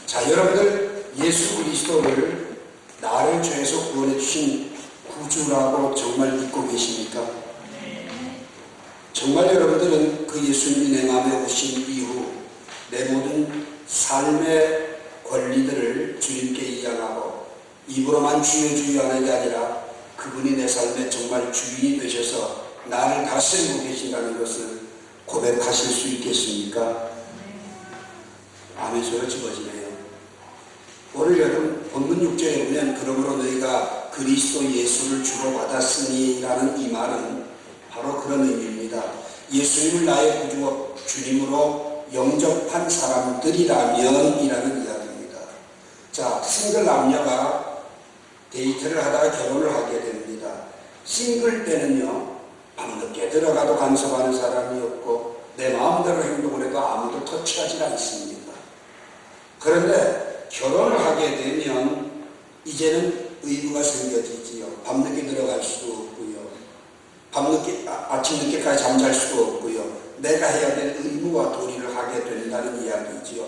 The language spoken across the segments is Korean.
자, 여러분들 예수 그리스도를 나를 죄에서 구원해 주신 구주라고 정말 믿고 계십니까? 정말 여러분들은 그 예수님이 내 마음에 오신 이후 내 모든 삶의 권리들을 주님께 이양하고 입으로만 주여 주여 하는 게 아니라 그분이 내 삶의 정말 주인이 되셔서 나를 다스리고 계신다는 것을 고백하실 수 있겠습니까? 아멘 소리가 집어지네요. 오늘 여러분 본문 6절에 보면 그러므로 너희가 그리스도 예수를 주로 받았으니 라는 이 말은 바로 그런 의미입니다. 예수님을 나의 구주와 주님으로 영접한 사람들이라면 이라는 이야기입니다. 자, 싱글 남녀가 데이트를 하다가 결혼을 하게 됩니다. 싱글 때는요, 밤늦게 들어가도 간섭하는 사람이 없고 내 마음대로 행동을 해도 아무도 터치하지 않습니다. 그런데 결혼을 하게 되면 이제는 의무가 생겨지지요. 밤늦게 들어갈 수도 없고요. 아침 늦게까지 잠잘 수도 없고요. 내가 해야 될 의무와 도리를 하게 된다는 이야기지요.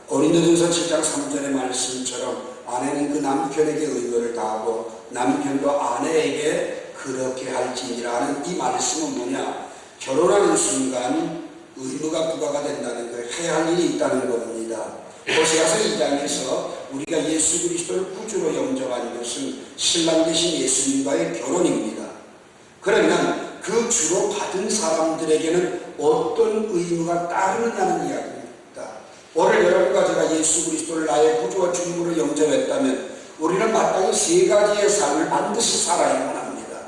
고린도전서 7장 3절의 말씀처럼 아내는 그 남편에게 의무를 다하고 남편도 아내에게 그렇게 할지니라는 이 말씀은 뭐냐? 결혼하는 순간 의무가 부과가 된다는 거예요. 해야 할 일이 있다는 겁니다. 호세아서 2장에서 우리가 예수 그리스도를 구주로 영접한 것은 신랑 되신 예수님과의 결혼입니다. 그러면 그 주로 받은 사람들에게는 어떤 의무가 따르느냐는 이야기입니다. 오늘 여러분과 제가 예수 그리스도를 나의 구주와 주님으로 영접했다면 우리는 마땅히 세 가지의 삶을 반드시 살아야만 합니다.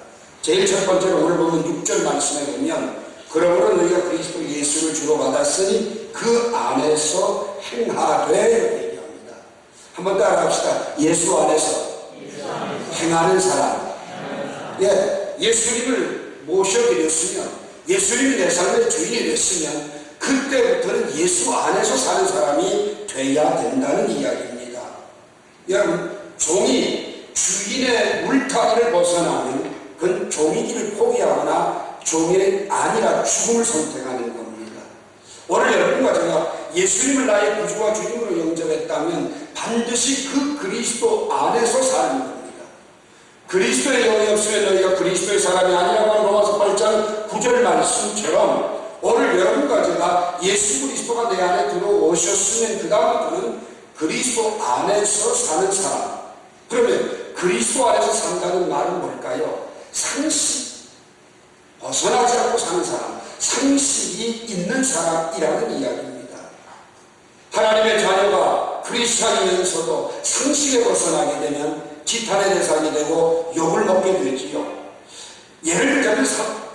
제일 첫 번째로 오늘 보면 6절 말씀에 보면 그러므로 너희가 그리스도 예수를 주로 받았으니 그 안에서 행하되 얘기합니다. 한번 따라합시다. 예수 안에서 행하는 사람. 예, 예수님을 모셔드렸으면, 예수님이 내 삶의 주인이 됐으면 그때부터는 예수 안에서 사는 사람이 돼야 된다는 이야기입니다. 여러분, 종이 주인의 물타기를 벗어나면 그건 종이기를 포기하거나 종이 아니라 죽음을 선택하는 겁니다. 오늘 여러분과 제가 예수님을 나의 구주와 주님으로 영접했다면 반드시 그 그리스도 안에서 사는 겁니다. 그리스도의 영이 없으면 너희가 그리스도의 사람이 아니라고 하는 로마서 8장 9절 말씀처럼 오늘 여러분과 제가 예수 그리스도가 내 안에 들어오셨으면 그 다음부터는 그리스도 안에서 사는 사람. 그러면 그리스도 안에서 산다는 말은 뭘까요? 상식, 벗어나지 않고 사는 사람, 상식이 있는 사람이라는 이야기입니다. 하나님의 자녀가 크리스찬이면서도 상식에 벗어나게 되면 지탄의 대상이 되고 욕을 먹게 되지요. 예를 들자면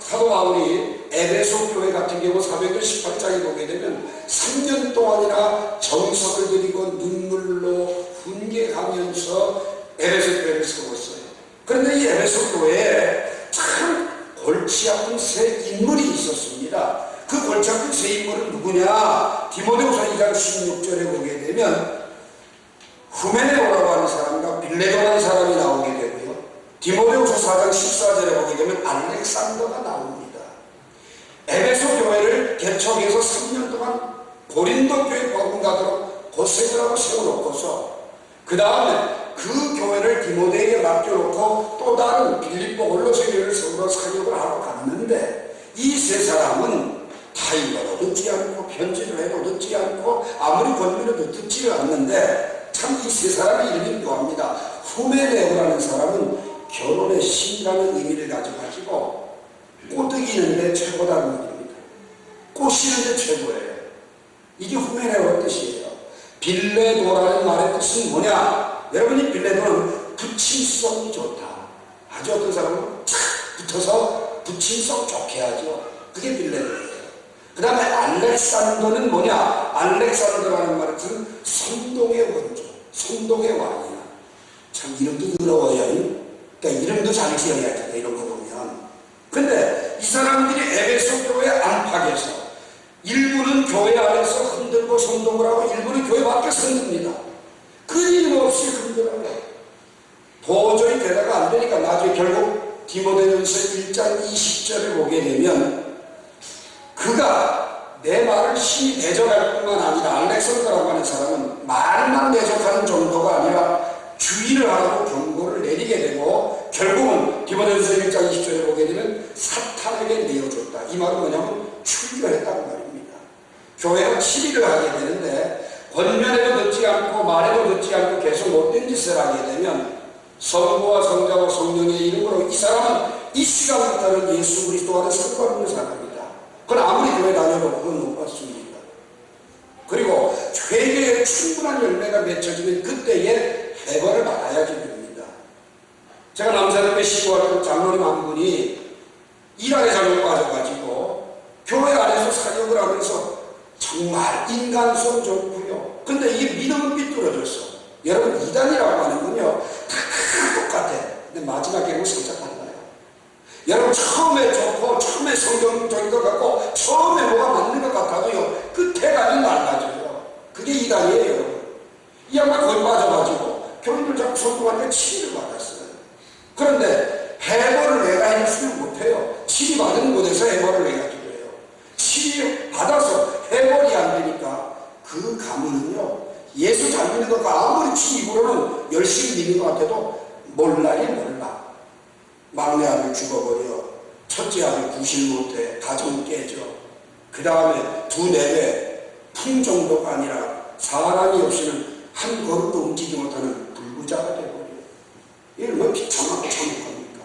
사도 바울이 에베소 교회 같은 경우 사도행전 18장에 보게 되면 3년 동안이나 정석을 들이고 눈물로 훈계하면서 에베소 교회를 세웠어요. 그런데 이 에베소 교회에 참 골치 아픈 세 인물이 있었습니다. 그 골치 아픈 세 인물은 누구냐? 디모데후서 2장 16절에 보게 되면 후메네오라고 하는 사람과 빌레도라는 사람이 나오게 되고요. 디모데후서 4장 14절에 보게 되면 알렉산더가 나옵니다. 에베소 교회를 개척해서 3년 동안 고린도 교회 복음 가도록 고생을 하고 세워놓고서 그 다음에 그 교회를 디모데에게 맡겨놓고 또 다른 빌립보 골로새 교회를 세우러 사역을 하러 갔는데 이 세 사람은 타임을 얻지 않고 편지를 해도 얻지 않고 아무리 권면해도 듣지를 않는데 참 이 세 사람의 이름이 묘합니다. 후메네오라는 사람은 결혼의 신이라는 의미를 가지고 꼬드기는데 최고다는 의미입니다. 꼬시는데 최고예요. 이게 후메네오의 뜻이에요. 빌레도라는 말의 뜻은 뭐냐? 여러분이 빌레도는 붙임성이 좋다. 아주 어떤 사람은 착 붙어서 붙임성 좋게 하죠. 그게 빌레도예요. 그 다음에 알렉산더는 뭐냐? 알렉산더라는 말은 선동의 원조, 선동의 왕이야. 참 이름도 더러워요. 그러니까 이름도 잘 지어야 돼, 이런 거 보면. 근데 이 사람들이 에베소 교회 안팎에서 일부는 교회 안에서 흔들고 선동을 하고 일부는 교회 밖에서 흔듭니다. 끊임없이 흔들어요. 도저히 대화가 안 되니까 나중에 결국 디모데전서 1장 20절을 보게 되면 그가 내 말을 심히 대적할 뿐만 아니라 알렉산더라고 하는 사람은 말만 대적하는 정도가 아니라 주의를 하고 경고를 내리게 되고 결국은 디모데전서 1장 20절에 보게 되면 사탄에게 내어줬다. 이 말은 뭐냐면 출교했다는 말입니다. 교회가 치리를 하게 되는데 권면에도 듣지 않고 말에도 듣지 않고 계속 못된 짓을 하게 되면 성부와 성자와 성령의 이름으로 이 사람은 이 시간부터는 예수 그리스도 안에 상관없는 사람이다. 그건 아무리 교회 다녀도 그건 못 받습니다. 그리고 회개에 충분한 열매가 맺혀지면 그때에 해벌을 받아야지 됩니다. 제가 남사동에 시구하던 장로님 한 분이 일하게 잘못 빠져가지고 교회 안에서 사역을 하면서 정말 인간성 좋고요. 근데 이게 믿음은 삐뚤어졌어. 여러분 이단이라고 하는 건요 다 똑같아. 근데 마지막에 결국 성장 달라요. 여러분 처음에 좋고 처음에 성경적인 것 같고 처음에 뭐가 맞는 것 같아도요 끝에 가면 달라져요. 그게 이단이에요. 여러분. 이 양반 거기 빠져가지고 교인들 자꾸 성공하니까 치리를 받았어요. 그런데 해벌을 내가 해주면 못해요. 치리 받은 곳에서 해벌을 해가지고 해요. 치리 받아서 해벌이 안 되니까 그 가문은요 예수 잘 믿는 것과 아무리 입으로는 열심히 믿는 것 같아도 몰라요 몰라. 막내 아들 죽어버려. 첫째 아들 구실 못해. 가정 깨져. 그 다음에 두 내외 풍 정도가 아니라 사람이 없이는 한 걸음도 움직이지 못하는 불구자가 되어버려요. 이건 뭐 비참하고 참혹합니까?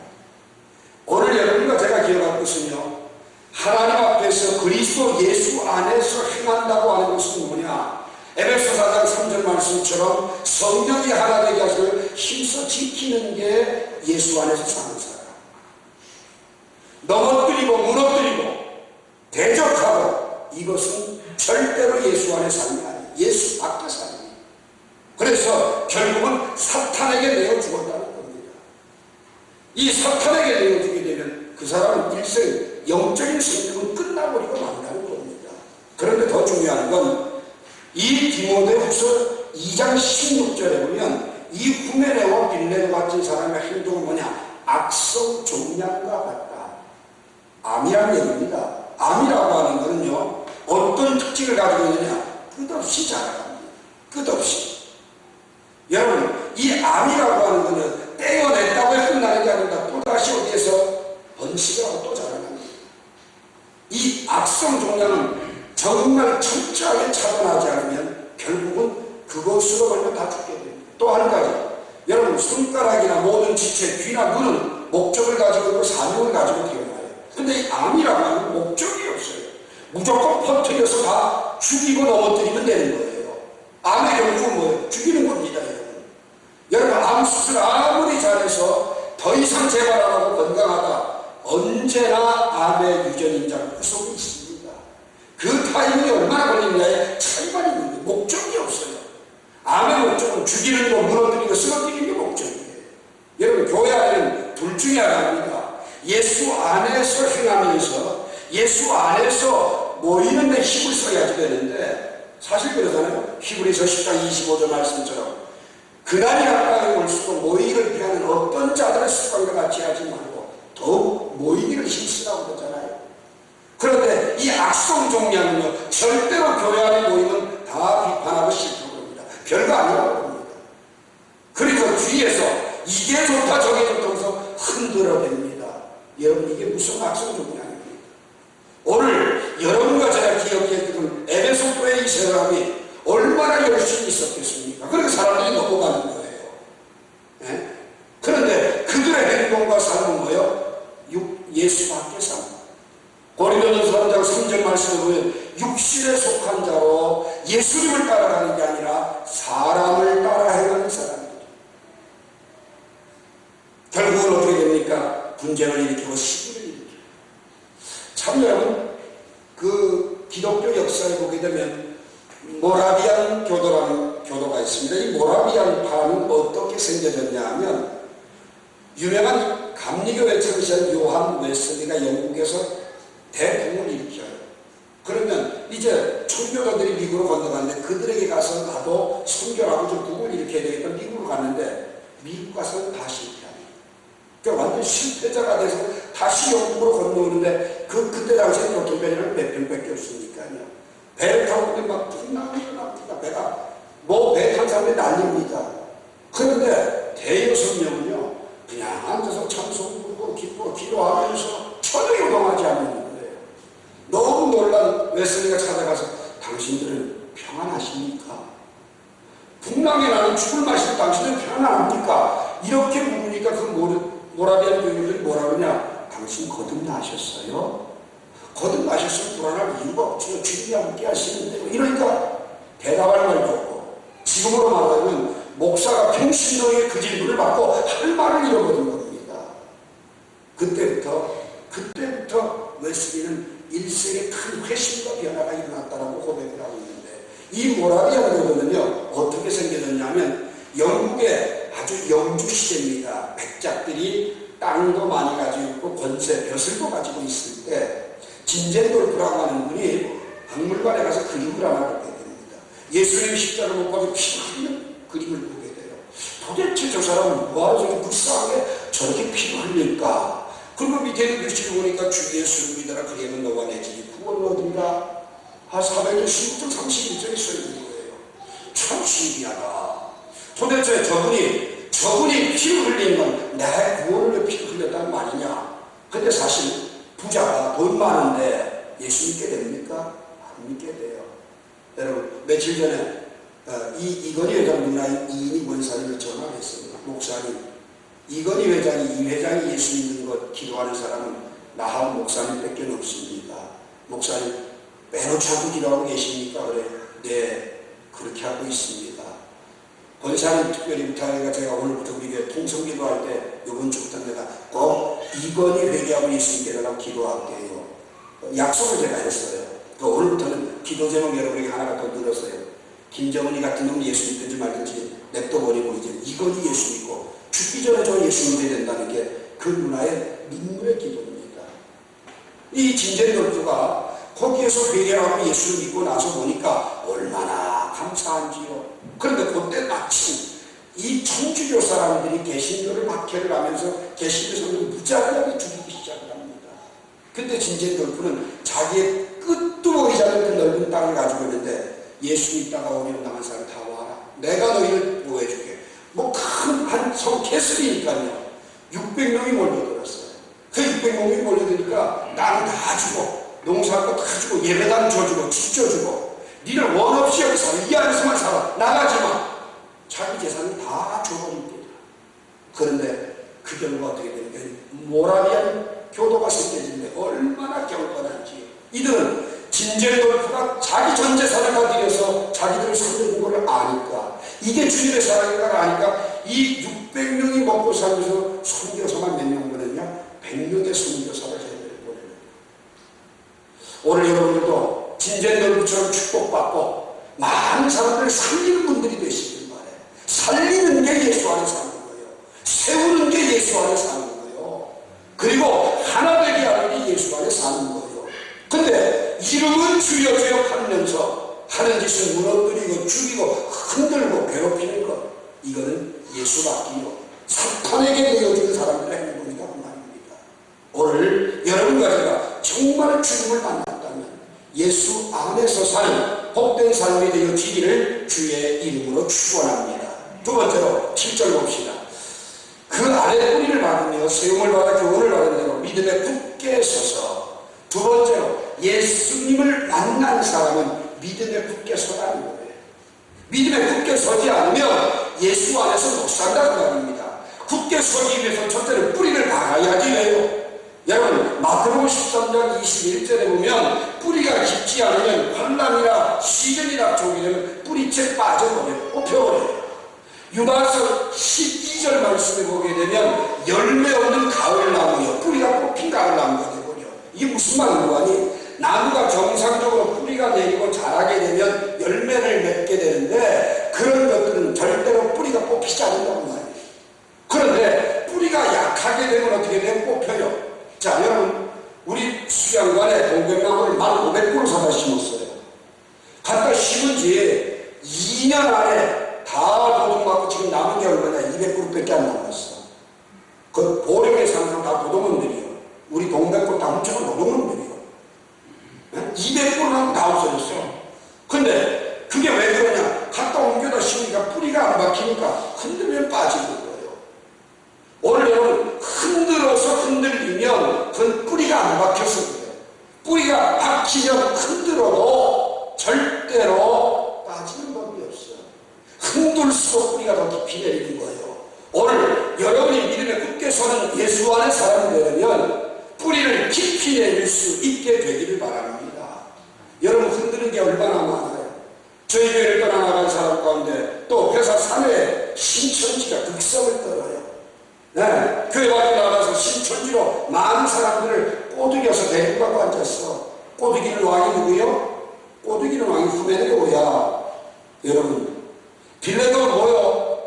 오늘 여러분과 제가 기억할 것은요 하나님 앞에서 그리스도 예수 안에서 행한다고 하는 것은 뭐냐? 에베소 4장 3절 말씀처럼 성령이 하나 되게 하시고 힘써 지키는 게 예수 안에서 사는 사람. 넘어뜨리고 무너뜨리고 대적하고 이것은 절대로 예수 안에 삶이 아니에요. 예수 밖에 삶이에요. 그래서 결국은 사탄에게 내어 죽었다는 겁니다. 이 사탄에게 내어 주게 되면 그 사람은 일생 영적인 생명은 끝나버리고 만다는 겁니다. 그런데 더 중요한 건 이 디모데후서 2장 16절에 보면 이 후메네와 빌레도 같은 사람의 행동은 뭐냐? 악성 종양과 같다. 암이라는 얘기입니다. 암이라고 하는 거는요 어떤 특징을 가지고 있느냐? 끝없이 자라갑니다. 끝없이. 여러분 이 암이라고 하는 거는 떼어냈다고 해서 끝나는 게 아닙니다. 또다시 어디에서 번식을 하고 또 자라납니다. 이 악성 종양은 정말 철저하게 차단하지 않으면 결국은 그것으로 걸려 다 죽게 됩니다. 또 한 가지, 여러분 손가락이나 모든 지체, 귀나 눈은 목적을 가지고 있고 사명을 가지고 태어나요. 근데 이 암이라고 하는 목적이 없어요. 무조건 퍼뜨려서 다 죽이고 넘어뜨리면 되는 거예요. 암의 결국은 뭐예요? 죽이는 겁니다. 여러분 암 수술 아무리 잘해서 더 이상 재발 안 하고 건강하다 언제나 암의 유전인자가 그 속에 있습니다. 그 타이밍이 얼마나 걸리느냐에 차이가 있는 거예요. 목적이 없어요. 암의 목적은 죽이는 거, 무너뜨리는 거, 쓰러뜨리는 게 목적이에요. 여러분 교회 안에는 둘 중에 하나입니다. 예수 안에서 행하면서 예수 안에서 모이는 데 힘을 써야지 되는데 사실 그러잖아요. 히브리서 10장 25절 말씀처럼 그날이 가까이 올수록 모이기를 피하는 어떤 자들의 습관과 같이 하지 말고 더욱 모이기를 힘쓰라고 그러잖아요. 그런데 이 악성 종량은요 절대로 교회 안에 모이면 다 비판하고 싫다고 합니다. 별거 아니라고 합니다. 그래서 뒤에서 이게 좋다 저게 좋다 해서 흔들어댑니다. 여러분 이게 무슨 악성 종량입니까? 오늘 여러분과 제가 기억했던 에베소 교회의 이 사람이 얼마나 열심히 있었겠습니까? 그러니까 사람들이 넘어가는 거예요. 네? 그런데 그들의 행동과 삶은 뭐예요? 예수 밖의 삶. 고린도전서 3장 3절 말씀을 보면 육신에 속한 자로 예수님을 따라가는 게 아니라 사람을 따라 행하는 사람이죠. 결국은 어떻게 됩니까? 분쟁을 일으키고 시기를 일으키고. 참 여러분 그 기독교 역사에 보게 되면 모라비안 교도라는 교도가 있습니다. 이 모라비안 파는 어떻게 생겨졌냐 하면 유명한 감리교회 창시한 요한 웨슬리가 영국에서 대붕을 일으켜요. 그러면 이제 청교도들이 미국으로 건너갔는데 그들에게 가서 나도 선교하고 좀 부흥을 일으켜야 되겠다 미국으로 갔는데 미국 가서는 다 실패합니다. 그러니까 완전 실패자가 돼서 다시 영국으로 건너오는데 그때 당시에 교통편이라는 몇 병밖에 없으니까요. 배를 타고 근데 막 납니다. 배가 배 탄 사람들이 난립니다. 그런데 대여섯 명은요 그냥 앉아서 찬송 부르고 기쁘고 기도하면서 전혀 요동하지 않는 거예요. 너무 놀란 웨슬리가 찾아가서 당신들은 평안하십니까? 풍랑에 나는 죽을 맛이 당신은 평안합니까? 이렇게 물으니까 그 모라비안 교인들이 뭐라 그러냐? 당신 거듭나셨어요? 거듭나셨으면 불안할 이유가 없죠. 주님이 함께 하시는데. 이러니까 대답할 말도 없고, 지금으로 말하면 목사가 평신도에 그 질문을 받고 할 말을 잃어버린 겁니다. 그때부터 웨슬리는 일생의 큰 회심과 변화가 일어났다라고 고백을 하고 있는데, 이 모라비안 교도는요 어떻게 생겨졌냐면 영국의 아주 영주 시대입니다. 백작들이 땅도 많이 가지고 있고 권세, 벼슬도 가지고 있을 때 진젠돌프라고 하는 분이 박물관에 가서 그림을 하나 보게 됩니다. 예수님 십자가를 못 가지고 피 흘리는 그림을 보게 돼요. 도대체 저 사람은 뭐하러 저렇게 불쌍하게 저렇게 피를 흘릴까? 그리고 밑에 있는 글씨를 보니까 주 예수를 믿어라 그리하면 너와 내 집이 구원을 얻으리라. 400년 16절 31절에 써있는 거예요. 참 신기하다. 도대체 저분이 피를 흘리는 건 내 구원을 위해 피를 흘렸다는 말이냐? 근데 사실 부자가 돈 많은데 예수 믿게 됩니까? 안 믿게 돼요. 여러분 며칠 전에 이건희 회장님이나 이인희 원사님을 전화했습니다. 목사님, 이건희 회장이 이 회장이 예수 믿는 것 기도하는 사람은 나하고 목사님밖에 없습니다. 목사님 빼놓지 않고 기도하고 계십니까? 그래. 네, 그렇게 하고 있습니다. 권사님 특별히 부탁해가 제가 오늘부터 우리 교회 통성기도할 때 이번 주부터 내가 꼭 이건희 회개하고 예수 믿게 달라고 기도할게요. 약속을 제가 했어요. 오늘부터는 기도 제목 여러분에게 하나가 더 늘었어요. 김정은이 같은 놈이 예수 믿든지 말든지 냅둬버리고 이제 이건희 예수 믿고 죽기 전에 저 예수 믿어야 된다는 게 그 누나의 눈물의 기도입니다. 이 진젠돌프가 거기에서 회개하고 예수를 믿고 나서 보니까 얼마나 감사한지요. 그런데 그때 마침 이 천주교 사람들이 개신교를 박해를 하면서 개신교사를 무자비하게 죽이기 시작을 합니다. 그때 진젠돌프는 자기의 끝도 보이지 않는 그 넓은 땅을 가지고 있는데 예수 믿다가 어려움 당한 사람 다 와라. 내가 너희를 보호해줄게. 뭐 큰 한 성 캐슬이니까요. 600명이 몰려들었어요. 그 600명이 몰려드니까 나는 다 주고 농사할 거 다 주고 예배당 줘주고 집 줘주고 니는 원 없이 여기 살아. 이 안에서만 살아. 나가지 마. 자기 재산을 다 줘버립니다. 그런데 그 결과 어떻게 되는 거예요? 모라비안 교도가 생겨지는데 얼마나 경건한지요. 이들은 진젠돌프가 자기 전 재산을 다 들여서 자기들을 살려준 걸 아니까, 이게 주님의 사랑인가 아니까 이 600명이 먹고 살면서 선교사만 몇 명 보냈냐? 100명의 선교사를 보내는. 오늘 여러분들도 진젠돌프처럼 축복받고 많은 사람들을 살리는 분들이 되시길 바래요. 살리는 게 예수 안에 사는 거예요. 세우는 게 예수 안에 사는 거예요. 그리고 하나 되게 하는 게 예수 안에 사는 거예요. 근데 이름은 주여 주여 하면서 하는 짓은 무너뜨리고 죽이고 흔들고 괴롭히는 것, 이거는 예수 받기요 사탄에게 내어주는 사람들의 행동이라고 말입니다. 오늘 여러분과 제가 정말 주님을 만났다면 예수 안에서 사는 복된 삶이 되어지기를 주의 이름으로 축원합니다. 두 번째로 7절 봅시다. 그 아래 뿌리를 받으며 세움을 받아 교훈을 받은 대로 믿음에 굳게 서서. 두 번째로 예수님을 만난 사람은 믿음에 굳게 서라는 거예요. 믿음에 굳게 서지 않으면 예수 안에서 못 산다는 말입니다. 굳게 서기 위해서 첫째는 뿌리를 박아야지 해요. 여러분 마태복음 13장 21절에 보면 뿌리가 깊지 않으면 환난이나 시련이나 족이 되면 뿌리채 빠져버려요. 뽑혀버려요. 유다서 12절 말씀을 보게 되면 열매 없는 가을나무요, 뿌리가 뽑힌 가을나무가 되버려. 이게 무슨 말인고 하니, 나무가 정상적으로 뿌리가 내리고 자라게 되면 열매를 맺게 되는데 그런 것들은 절대로 뿌리가 뽑히지 않는다고 말이에요. 그런데 뿌리가 약하게 되면 어떻게 되면 뽑혀요. 자, 여러분 우리 수양관에 동백나무를 1,500그루 사다 심었어요. 갖다 심은 지 2년 안에 다 도둑맞고 지금 남은 게 얼마냐? 200그루밖에 안 남았어. 그 보령에 사는 사람 다 도둑놈들이요. 5천원, 500원 드리고 200불은 다 없어졌어. 근데 그게 왜 그러냐? 갖다 옮겨다 심으니까 뿌리가 안 박히니까 흔들면 빠지는 거예요. 오늘 여러분 흔들어서 흔들리면 그건 뿌리가 안 박혀서 그래요. 뿌리가 박히면 흔들어도 절대로 빠지는 법이 없어요. 흔들수록 뿌리가 더 깊이 내리는 거예요. 오늘 여러분이 믿음에 굳게 서는 예수 안의 사람이 되려면 뿌리를 깊이 내릴 수 있게 되기를 바랍니다. 여러분 흔드는 게 얼마나 많아요. 저희 교회를 떠나나간 사람 가운데 또 회사 사내에 신천지가 극성을 떨어요. 네, 교회 밖에 나가서 신천지로 많은 사람들을 꼬드겨서 데리고 가고 앉았어. 꼬드기는 왕이 누구요? 꼬드기는 왕이 후메네오야. 여러분 빌레도는 뭐요?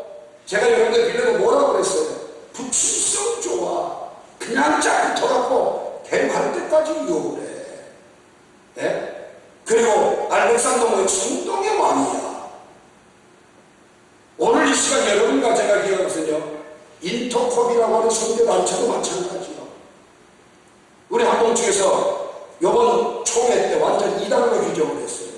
제가 여러분들 빌레도 뭐라고 그랬어요? 부침성 좋아. 그냥 쫙 붙어갖고 대할 때까지 욕을 해. 네? 그리고 알렉산더 뭐예요? 성동의 왕이야. 오늘 이 시간 여러분과 제가 기억할 것은요, 인터컵이라고 하는 선교단체도 마찬가지요. 우리 한동쪽에서 이번 총회 때 완전 이단으로 규정을 했어요.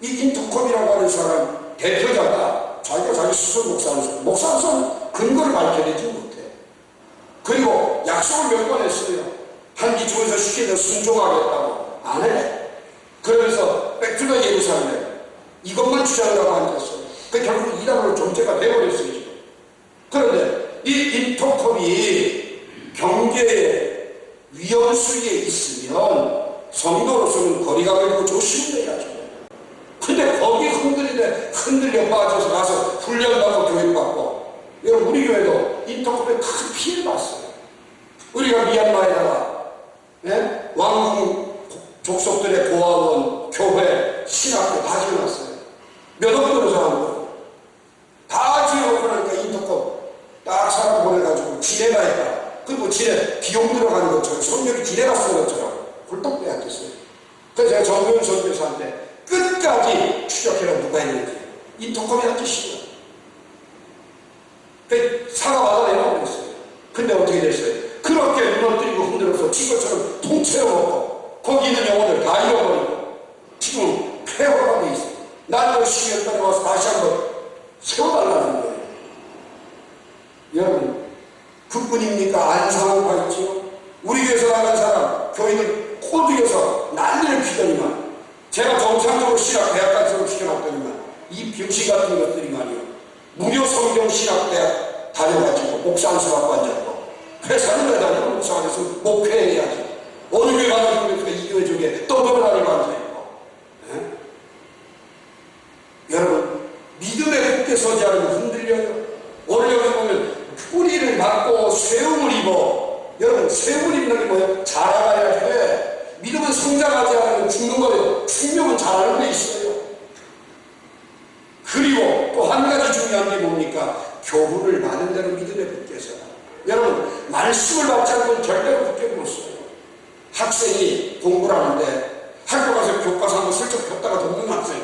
이 인터컵이라고 하는 사람 대표자가 자기가 자기 스스로 목사하는 사람, 목사는 근거를 밝혀내지 못해. 그리고 약속을 몇 번 했어요. 한기 중에서 시켜서 순종하겠다고 안 해. 그러면서 백투더 예루살렘 이것만 주장하고 앉았어요. 그 결국 이단으로 존재가 되어버렸어요 지금. 그런데 이 인터컵이 경계의 위험수위에 있으면 성도로서는 거리가 멀고 조심해야죠. 근데 거기 흔들려 빠져서 가서 훈련받고 교육받고. 여러분 우리 교회도 인터컵에 큰 피해를 봤어요. 우리가 미얀마에다가 왕궁 족속들의 고아원, 교회, 신학교 다 지어놨어요. 몇 억 들어서 하는 거예요. 다 지어놓고 나니까 인터컵 딱 사람 보내가지고 지뢰가 했다. 그리고 지뢰 비용 들어가는 것처럼 성령이 지뢰가 쓰는 것처럼 홀딱 빼앗겼어요. 그래서 제가 정교훈 선교사한테 끝까지 추적해라 누가 했는지. 인터컵이 한 짓이에요. 그 사과받아 내라고 그랬어요. 근데 어떻게 됐어요? 그렇게 무너뜨리고 흔들어서 지금처럼 통째로 먹고 거기 있는 영혼을 다 잃어버리고 지금 폐허가 돼 있어요. 나는 10년 전에 와서 다시 한번 세워달라는 거예요. 여러분 그뿐입니까? 안상한 있지요. 우리 교회에서 나간 사람 교인들 꼬드겨서 난리를 피더니만 제가 정상적으로 신학 대학까지 시켜놨더니만 이 병신 같은 것들이 말이요 무료 성경 신학대학 다녀가지고 목사 한 수 받고 앉았고 회사는 왜 다니고 목사 안에서 목회해야지. 어느 교회 가는 교회가 이 교회 쪽에 떠돌아다니고 앉아있고. 여러분 믿음에 굳게 서지 않으면 흔들려요. 오늘 여기 보면 뿌리를 맞고 쇠움을 입어. 여러분 쇠움을 입는 게 뭐예요? 자라가야 돼. 믿음은 성장하지 않으면 죽는 거예요. 생명은 자라는 데 있어요. 그리고 또 한 가지 중요한 게 뭡니까? 교훈을 받은 대로 믿음에 굳게 서라. 여러분 말씀을 받지 않으면 절대로 굳게 못 써요. 학생이 공부를 하는데 학교 가서 교과서 한번 슬쩍 폈다가 돕는 학생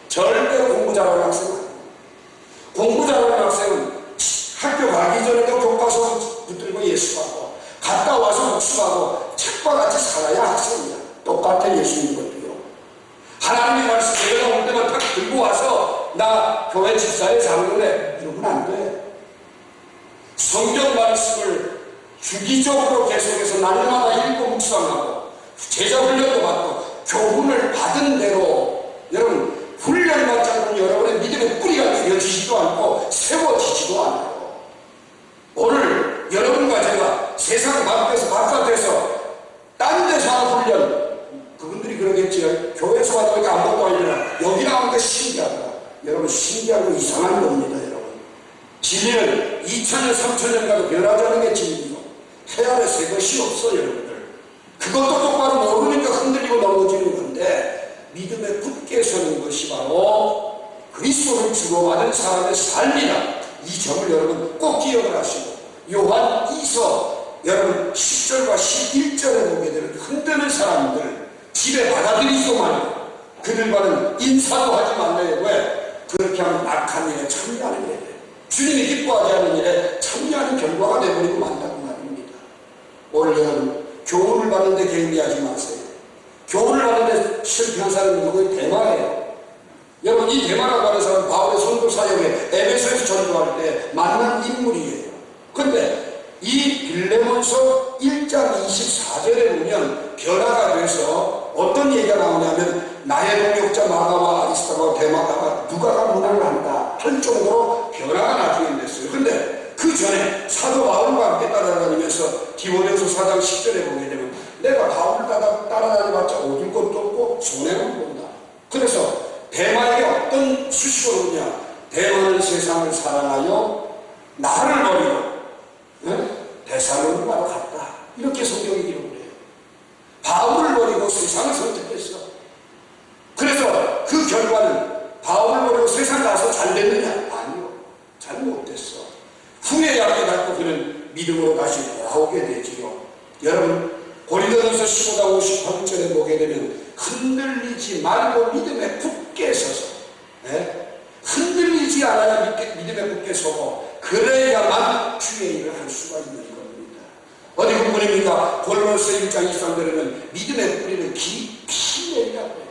절대로 공부 잘하는 학생은 아니에요. 공부 잘하는 학생은 학교 가기 전에도 교과서 붙들고 예수하고 갔다 와서 복습하고 책과 같이 살아야 학생이야. 똑같아 예수님 것도요. 하나님의 말씀 내가 올 때만 딱 들고 와서 나 교회 집사에 장로래 이러면 안 돼. 성경 말씀을 주기적으로 계속해서 날마다 읽고 묵상하고 제자 훈련도 받고 교훈을 받은 대로 여러분 훈련 받지 않으면 여러분의 믿음의 뿌리가 들여지지도 않고 세워지지도 않아요. 오늘 여러분과 제가 세상 바깥에서 딴 데서 하는 훈련 그분들이 그러겠지요. 교회에서 받으니까 아무것도 아니라 여기 나오는 게 신기하다. 여러분 신기하고 이상한 겁니다. 여러분 진리는 2000년 3000년 가도 변하지 않는 게 진리요. 해안에 새 것이 없어요. 여러분들 그것도 똑바로 모르니까 흔들리고 넘어지는 건데 믿음에 굳게 서는 것이 바로 그리스도를 주로 받은 사람의 삶이다. 이 점을 여러분 꼭 기억을 하시고 요한 2서 여러분 10절과 11절에 보게 되는 흔드는 사람들 집에 받아들이지도 말고 그들과는 인사도 하지 말래요. 왜? 그렇게 하면 악한 일에 참여하는 일에 주님이 기뻐하지 않는 일에 참여하는 결과가 되어버리고 만다는 말입니다. 오늘 여러분 교훈을 받는데 게을리하지 마세요. 교훈을 받는데 실패한 사람은 누구예요? 대마예요. 여러분, 이 대마라고 하는 사람은 바울의 선교 사역에 에베소에서 전도할 때 만난 인물이에요. 그런데 이 빌레몬서 1장 24절에 보면 변화가 돼서 어떤 얘기가 나오냐면 나의 동역자 마가와 아리스타와 데마가가 누가가 문화를 한다 할 정도로 변화가 나중에 됐어요. 그런데 그 전에 사도 바울과 함께 따라다니면서 디모데후서 4장 10절에 보게 되면 내가 바울을 따라다니봤자 얻을 것도 없고 손해만 본다. 그래서 대마에게 어떤 수식어를 보냐, 대마는 세상을 사랑하여 나를 버리고 데살로니가로 갔다, 이렇게 성경이 기록을 해요. 바울을 버리고 세상을 선택했어. 그래서 그 결과는 바울을 버리고 세상 가서 잘 됐느냐? 아니요, 잘 못됐어. 후에야 깨닫고 그는 믿음으로 다시 돌아오게 되지요. 여러분, 고린도전서 15장 58절에 보게 되면 흔들리지 말고 믿음에 굳게 서서, 흔들리지 않아야 믿음에 굳게 서고 그래야만 주의 일을 할 수가 있는 겁니다. 어디 본문입니까? 골로새 1장 23절에는 믿음의 뿌리를 깊이 내리라고 해요.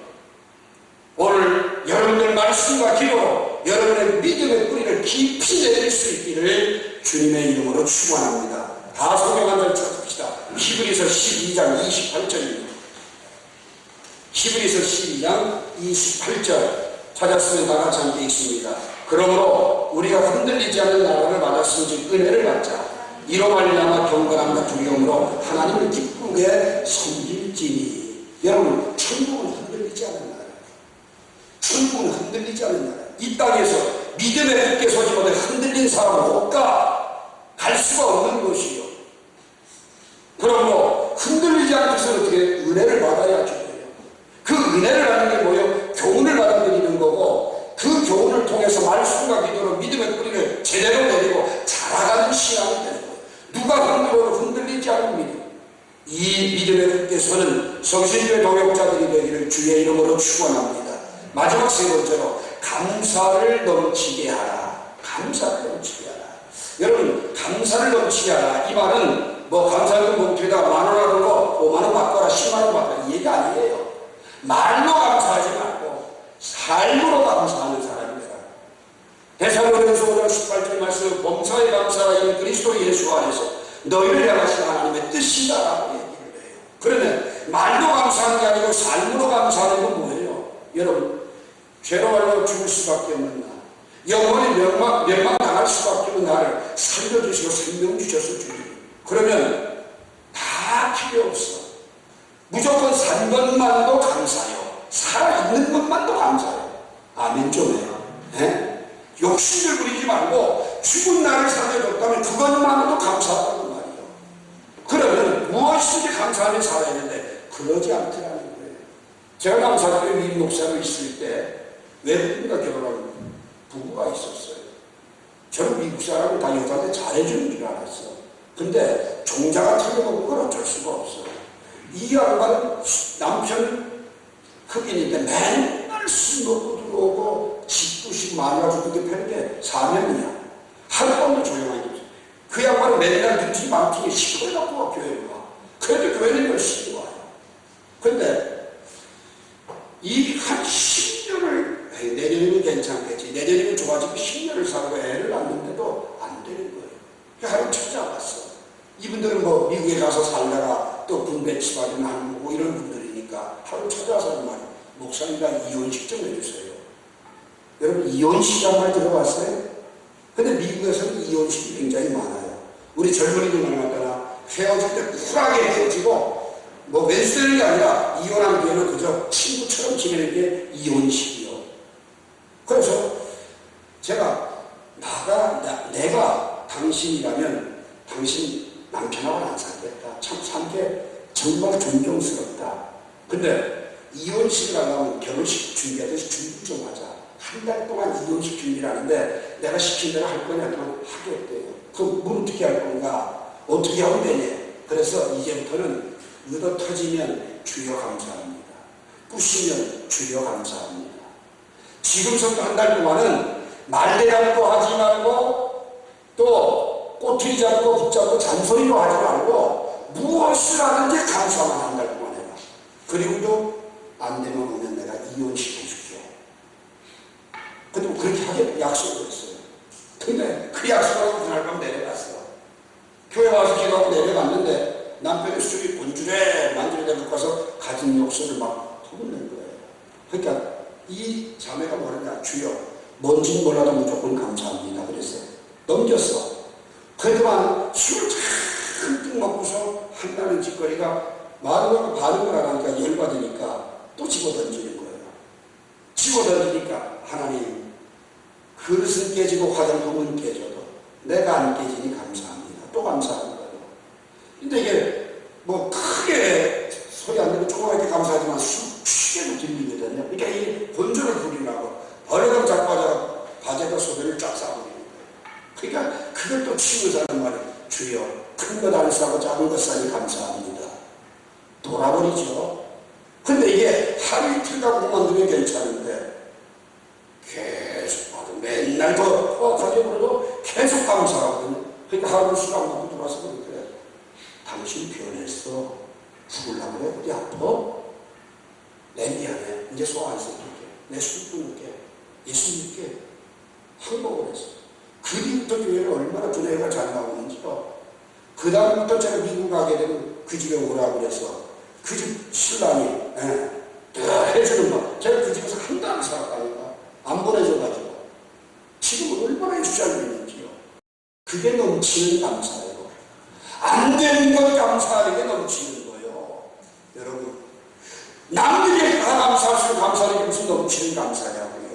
오늘 여러분들 말씀과 기도로 여러분의 믿음의 뿌리를 깊이 내릴 수 있기를 주님의 이름으로 축원합니다. 다 성경 한 절 찾읍시다. 히브리서 12장 28절입니다. 히브리서 12장 28절 찾았으면 다 같이 함께 읽습니다. 그러므로 우리가 흔들리지 않는 나라를 받았은즉 은혜를 받자. 이로 말미암아 경건함과 두려움으로 하나님을 기쁘게 섬길지니. 여러분, 천국은 흔들리지 않는 나라예요. 천국은 흔들리지 않는 나라예요. 이 땅에서 믿음에 굳게 서지 못해 흔들린 사람은 못 가. 갈 수가 없는 것이요. 그러므로 흔들리지 않기 위해서 어떻게 은혜를 받아야 돼요. 그 은혜를 받는 게 뭐예요? 교훈을 받아들이는 거고, 그 교훈을 통해서 말씀과 기도로 믿음의 뿌리를 제대로 내리고 자라가는 신앙이 되는 거예요. 누가 흔들어도 흔들리지 않는 믿음. 이 믿음에 굳게 서는 성신주의 동역자들이 되기를 주의 이름으로 축원합니다. 마지막 세 번째로 감사를 넘치게 하라. 감사를 넘치게 하라. 여러분, 감사를 넘치게 하라. 이 말은 뭐 감사금 봉투에다가 10,000원 하는 거 5만원 바꿔라, 10만원 바꿔라, 이 얘기 아니에요. 말로 감사하지 말고 삶으로 감사하는 사람이 되라. 데살로니가서 5장 18절 말씀, 범사에 감사하라. 이는 그리스도 예수 안에서 너희를 향하신 하나님의 뜻이다라고 얘기를 해요. 그러면 말로 감사하는 게 아니고 삶으로 감사하는 건 뭐예요? 여러분, 죄로 말로 죽을 수밖에 없는 나, 영원히 멸망당할 수밖에 없는 나를 살려주시고 생명 주셔서 주님. 그러면 다 필요 없어. 무조건 산 것만도 감사해요. 살아있는 것만도 감사해요. 아멘 좀 해요. 욕심을 부리지 말고 죽은 나를 살려줬다면 그것만으로도 감사하다는 말이에요. 그러면 무엇이든지 감사하며 살아야 되는데 그러지 않더라는 거예요. 제가 감사교회 미국 목사로 있을 때 외국인과 결혼한 부부가 있었어요. 저는 미국 사람은 다 여자한테 잘해주는 줄 알았어. 근데 종자가 틀려먹은 건 어쩔 수가 없어. 이 양반은 남편 흑인인데 맨날 술 먹고 들어오고 집부심 많아가지고 그게 별게 사명이야. 한 번도 조용하게 없어. 그 양반은 맨날 눈치 망치게 시끄러워갖고 와 교회를 와. 그래도 교회는 열심히 와요. 근데 이 한 10년을 내년이면 괜찮겠지, 내년이면 좋아지고 10년을 살고 애를 낳는데도 안 되는 거예요. 하루 찾아왔어. 이분들은 뭐 미국에 가서 살다가 또 군대 치받은 한국 이런 분들이니까 하루 찾아와서 말이에요. 목사님이랑 이혼식 좀 해주세요. 여러분, 이혼식이란 말 들어봤어요? 근데 미국에서는 이혼식이 굉장히 많아요. 우리 젊은이들 만났거나 헤어질 때 쿨하게 헤어지고 뭐 왼수되는 게 아니라 이혼한 뒤에는 그저 친구처럼 지내는 게 이혼식이요. 그래서 제가 내가 당신이라면 당신 남편하고는 안 살겠다. 참 산게 정말 존경스럽다. 근데 이혼식을 하려면 결혼식 준비하듯이 준비 좀 하자. 한 달 동안 이혼식 준비를 하는데 내가 시킨 대로 할 거냐 하면 하겠대요. 그럼 뭘 어떻게 할 건가? 어떻게 하면 되냐? 그래서 이제부터는 의도 터지면 주여 감사합니다. 부시면 주여 감사합니다. 지금부터 한 달 동안은 말대답도 하지 말고 또 꼬투리 잡고 붙잡고 잔소리로 하지 말고 무엇을 하든지 감사만 한다고 해라. 그리고도 안 되면 오면 내가 이혼시켜줄게. 그리고 그렇게 하게 약속을 했어요. 근데 그 약속하고 그날 밤 내려갔어. 교회 와서 기도하고 내려갔는데 남편의 술이 온주래 만주래 되고 가서 가진 욕설을 막 터붓는 거예요. 그러니까 이 자매가 뭐랬냐. 주여, 뭔지는 몰라도 무조건 감사합니다. 그랬어요. 넘겼어. 그래도만 술을 잔뜩 먹고서 한다는 짓거리가 말을 반응을 안 하니까 열받으니까 또 집어던지는 거예요. 집어던지니까 하나님, 그릇은 깨지고 화장품은 깨져도 내가 안 깨지니 감사합니다. 또 감사하는 거예요. 근데 이게 뭐 크게 소리 안 내고 조그맣게 감사하지만 크게도 들리거든요. 그러니까 이 본전을 부리라고 버려가면 자꾸 바제가 소변을 쫙 싸버리는 거예요. 그러니까 그걸 또 치우자는 말이에요. 주여, 큰 것 안 싸고 작은 것 싸니 감사합니다. 돌아버리죠. 근데 이게 하루 이틀 가고 만들면 괜찮은데 계속 봐도 맨날 더 가져버려도 계속 감사하거든요. 그러니까 하루 술 안 먹고 들어와서 그래. 당신 변했어. 죽으려고 그래? 어디 아파? 내 미안해. 이제 소 안 섞일게. 내 술 끊을게. 예수 믿게. 항복을 했어. 그 뒤부터 교회를 얼마나 두뇌가 잘 나오는지요. 그 다음부터 제가 미국 가게 되면 그 집에 오라고 그래서 그 집 신랑이 해주는 거. 제가 그 집에서 한 달을 살았다니까. 안 보내줘가지고. 지금 얼마나 예수 알고 있는지요. 그게 넘치는 감사예요. 안 되는 것 감사하는 게 넘치는 거예요. 여러분, 남들이 다 감사할 수 있는 감사하는 게 무슨 넘치는 감사냐고요.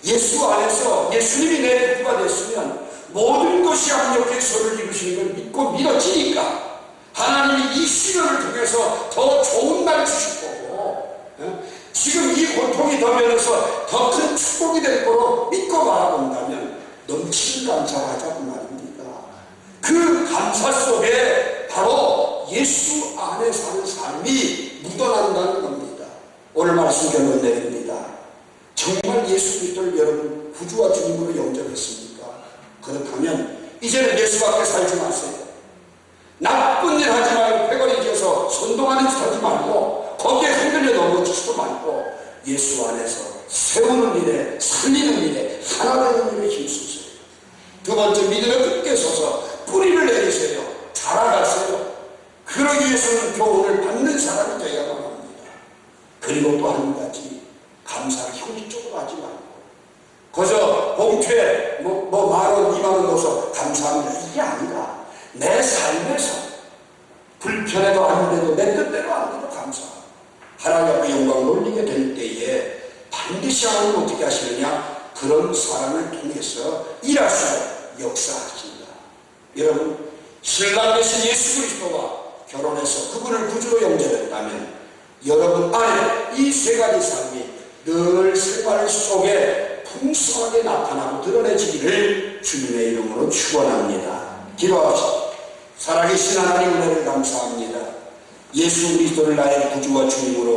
예수 안에서 예수님이 내 부가 됐으면 모든 것이 합력해 서를 이루시는 걸 믿고 믿어지니까 하나님이 이 시련을 통해서 더 좋은 날 주실 거고, 지금 이 고통이 더 면해서 더 큰 축복이 될 거로 믿고 바라본다면 넘치는 감사를 하자고 말입니다. 그 감사 속에 바로 예수 안에 사는 삶이 묻어난다는 겁니다. 오늘 말씀 결론 내립니다. 정말 예수 그리스도를 여러분 구주와 주님으로 영접했습니까? 그렇다면 이제는 예수밖에 살지 마세요. 나쁜 일 하지 말고 패거리 지어서 선동하는 짓 하지 말고 거기에 흔들려 넘어지지도 말고 예수 안에서 세우는 일에, 살리는 일에, 하나 되는 일에 힘쓰세요. 두 번째, 믿음의 끝에 서서 뿌리를 내리세요. 자라가세요. 그러기 위해서는 교훈을 받는 사람이 되어야만 합니다. 그리고 또 한 가지, 감사를 형식적으로 하지 말고 그저 봉투에 뭐 10,000원, 20,000원 넣어서 감사합니다. 이게 아니라 내 삶에서 불편해도 안 돼도 내 뜻대로 안 돼도 감사하고 하나님 앞에 영광을 올리게 될 때에 반드시 하나님 어떻게 하시느냐, 그런 사람을 통해서 일하시고 역사하십니다. 여러분, 신랑 되신 예수 그리스도와 결혼해서 그분을 구주로 영접했다면 여러분 안에 이 세 가지 삶이 늘 생활 속에 풍성하게 나타나고 드러내지기를 주님의 이름으로 축원합니다. 기도합시다. 살아계신 하나님, 은혜를 감사합니다. 예수 그리스도를 나의 구주와 주님으로